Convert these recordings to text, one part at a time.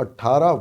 18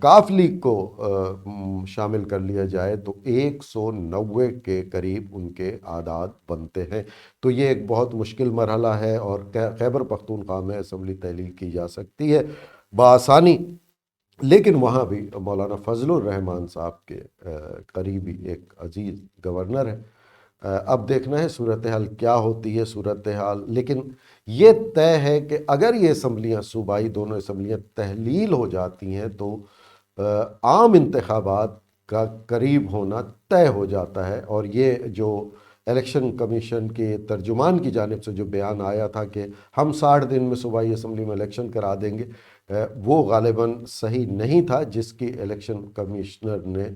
کاف لیگ کو شامل کر لیا جائے تو 190 کے قریب ان کے اعداد بنتے ہیں۔ تو یہ ایک بہت مشکل مرحلہ ہے، اور خیبر پختونخوا میں اسمبلی تحلیل کی جا سکتی ہے بآسانی، لیکن وہاں بھی مولانا فضل الرحمان صاحب کے قریبی ایک عزیز گورنر ہے۔ اب دیکھنا ہے صورتحال کیا ہوتی ہے صورتحال، لیکن یہ طے ہے کہ اگر یہ اسمبلیاں صوبائی دونوں اسمبلیاں تحلیل ہو جاتی ہیں تو عام انتخابات کا قریب ہونا طے ہو جاتا ہے۔ اور یہ جو الیکشن کمیشن کے ترجمان کی جانب سے جو بیان آیا تھا کہ ہم 60 دن میں صوبائی اسمبلی میں الیکشن کرا دیں گے، وہ غالباً صحیح نہیں تھا، جس کی الیکشن کمشنر نے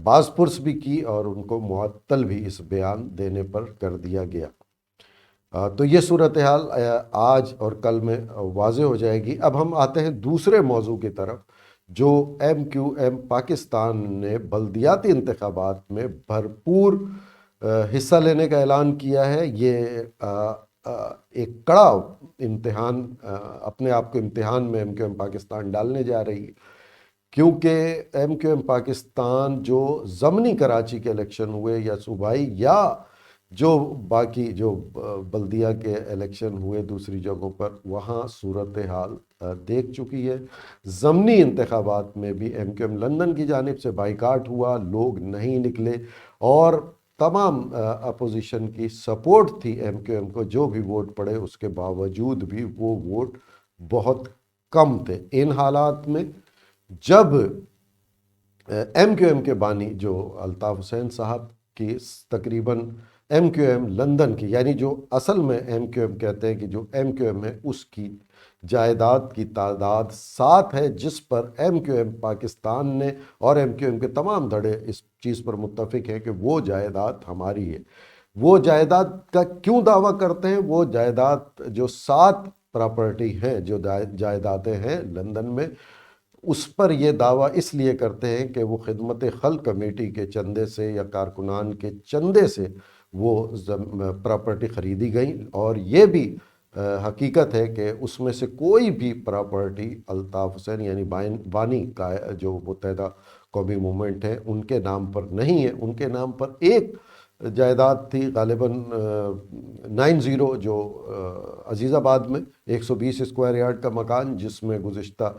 باز پرس بھی کی اور ان کو معطل بھی اس بیان دینے پر کر دیا گیا۔ تو یہ صورتحال آج اور کل میں واضح ہو جائے گی۔ اب ہم آتے ہیں دوسرے موضوع کی طرف، جو ایم کیو ایم پاکستان نے بلدیاتی انتخابات میں بھرپور حصہ لینے کا اعلان کیا ہے۔ یہ ایک کڑا امتحان، اپنے آپ کو امتحان میں ایم کیو ایم پاکستان ڈالنے جا رہی ہے، کیونکہ ایم کیو ایم پاکستان جو ضمنی کراچی کے الیکشن ہوئے یا صوبائی یا جو باقی جو بلدیہ کے الیکشن ہوئے دوسری جگہوں پر، وہاں صورتحال دیکھ چکی ہے۔ ضمنی انتخابات میں بھی ایم کیو ایم لندن کی جانب سے بائیکاٹ ہوا، لوگ نہیں نکلے، اور تمام اپوزیشن کی سپورٹ تھی ایم کیو ایم کو، جو بھی ووٹ پڑے اس کے باوجود بھی وہ ووٹ بہت کم تھے۔ ان حالات میں جب ایم کیو ایم کے بانی جو الطاف حسین صاحب کی تقریباً ایم کیو ایم لندن کی، یعنی جو اصل میں ایم کیو ایم کہتے ہیں کہ جو ایم کیو ایم ہے، اس کی جائیداد کی تعداد 7 ہے، جس پر ایم کیو ایم پاکستان نے اور ایم کیو ایم کے تمام دھڑے اس چیز پر متفق ہیں کہ وہ جائیداد ہماری ہے۔ وہ جائیداد کا کیوں دعویٰ کرتے ہیں؟ وہ جائیداد جو 7 پراپرٹی ہیں، جو جائیدادیں ہیں لندن میں، اس پر یہ دعویٰ اس لیے کرتے ہیں کہ وہ خدمت خلق کمیٹی کے چندے سے یا کارکنان کے چندے سے وہ پراپرٹی خریدی گئیں، اور یہ بھی حقیقت ہے کہ اس میں سے کوئی بھی پراپرٹی الطاف حسین یعنی بانی کا جو متحدہ قومی موومنٹ ہے ان کے نام پر نہیں ہے۔ ان کے نام پر ایک جائیداد تھی غالباً 90 جو عزیز آباد میں 120 اسکوائر یارڈ کا مکان، جس میں گزشتہ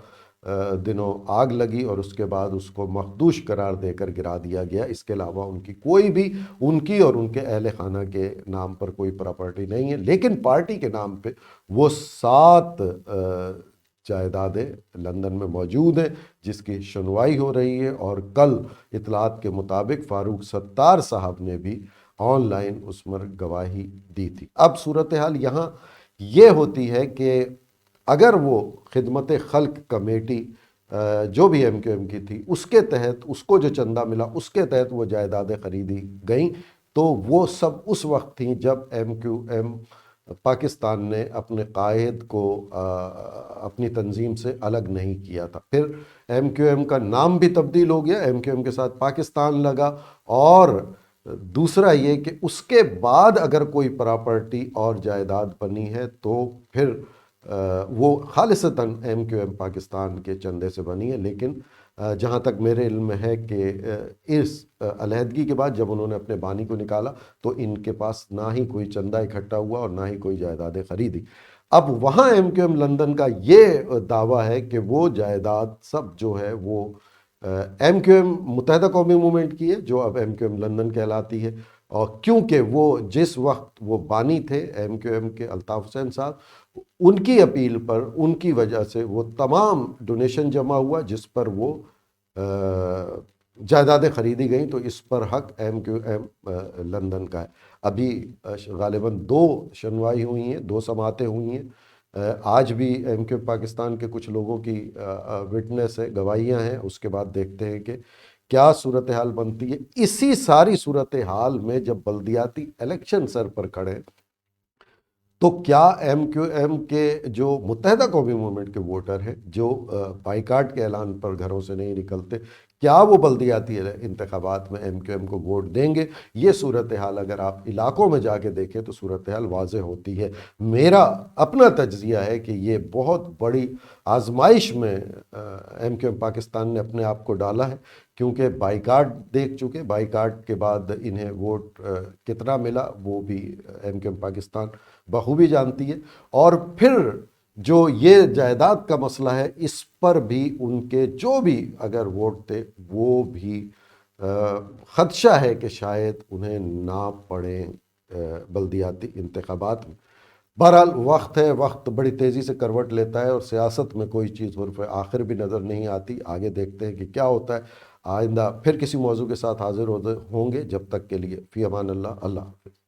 دنوں آگ لگی اور اس کے بعد اس کو مخدوش قرار دے کر گرا دیا گیا۔ اس کے علاوہ ان کی کوئی بھی، ان کی اور ان کے اہل خانہ کے نام پر کوئی پراپرٹی نہیں ہے، لیکن پارٹی کے نام پہ وہ 7 جائیدادیں لندن میں موجود ہیں، جس کی سنوائی ہو رہی ہے۔ اور کل اطلاعات کے مطابق فاروق ستار صاحب نے بھی آن لائن اس پر گواہی دی تھی۔ اب صورتحال یہاں یہ ہوتی ہے کہ اگر وہ خدمت خلق کمیٹی جو بھی ایم کیو ایم کی تھی، اس کے تحت اس کو جو چندہ ملا اس کے تحت وہ جائیدادیں خریدی گئیں، تو وہ سب اس وقت تھیں جب ایم کیو ایم پاکستان نے اپنے قائد کو اپنی تنظیم سے الگ نہیں کیا تھا۔ پھر ایم کیو ایم کا نام بھی تبدیل ہو گیا، ایم کیو ایم کے ساتھ پاکستان لگا، اور دوسرا یہ کہ اس کے بعد اگر کوئی پراپرٹی اور جائیداد بنی ہے تو پھر وہ خالصتاً ایم کیو ایم پاکستان کے چندے سے بنی ہے۔ لیکن جہاں تک میرے علم میں ہے کہ اس علیحدگی کے بعد جب انہوں نے اپنے بانی کو نکالا تو ان کے پاس نہ ہی کوئی چندہ اکٹھا ہوا اور نہ ہی کوئی جائیدادیں خریدی۔ اب وہاں ایم کیو ایم لندن کا یہ دعویٰ ہے کہ وہ جائیداد سب جو ہے وہ ایم کیو ایم متحدہ قومی موومنٹ کی ہے، جو اب ایم کیو ایم لندن کہلاتی ہے، اور کیونکہ وہ جس وقت وہ بانی تھے ایم کیو ایم کے الطاف حسین صاحب، ان کی اپیل پر، ان کی وجہ سے وہ تمام ڈونیشن جمع ہوا جس پر وہ جائیدادیں خریدی گئیں، تو اس پر حق ایم کیو ایم لندن کا ہے۔ ابھی غالباً 2 سنوائی ہوئی ہیں، 2 سماعتیں ہوئی ہیں۔ آج بھی ایم کیو پاکستان کے کچھ لوگوں کی وٹنس ہے، گواہیاں ہیں، اس کے بعد دیکھتے ہیں کہ کیا صورتحال بنتی ہے۔ اسی ساری صورتحال میں جب بلدیاتی الیکشن سر پر کھڑے تو کیا ایم کیو ایم کے جو متحدہ قومی موومنٹ کے ووٹر ہیں جو بائیکاٹ کے اعلان پر گھروں سے نہیں نکلتے، کیا وہ بلدیاتی انتخابات میں ایم کیو ایم کو ووٹ دیں گے؟ یہ صورتحال اگر آپ علاقوں میں جا کے دیکھیں تو صورتحال واضح ہوتی ہے۔ میرا اپنا تجزیہ ہے کہ یہ بہت بڑی آزمائش میں ایم کیو ایم پاکستان نے اپنے آپ کو ڈالا ہے، کیونکہ بائیکاٹ دیکھ چکے، بائیکاٹ کے بعد انہیں ووٹ کتنا ملا وہ بھی ایم کیو ایم پاکستان بخوبی جانتی ہے۔ اور پھر جو یہ جائیداد کا مسئلہ ہے، اس پر بھی ان کے جو بھی اگر ووٹ تھے وہ بھی خدشہ ہے کہ شاید انہیں نہ پڑیں بلدیاتی انتخابات میں۔ بہرحال وقت ہے، وقت بڑی تیزی سے کروٹ لیتا ہے، اور سیاست میں کوئی چیز حرف آخر بھی نظر نہیں آتی۔ آگے دیکھتے ہیں کہ کیا ہوتا ہے۔ آئندہ پھر کسی موضوع کے ساتھ حاضر ہوں گے، جب تک کے لیے فی امان اللہ، اللہ حافظ۔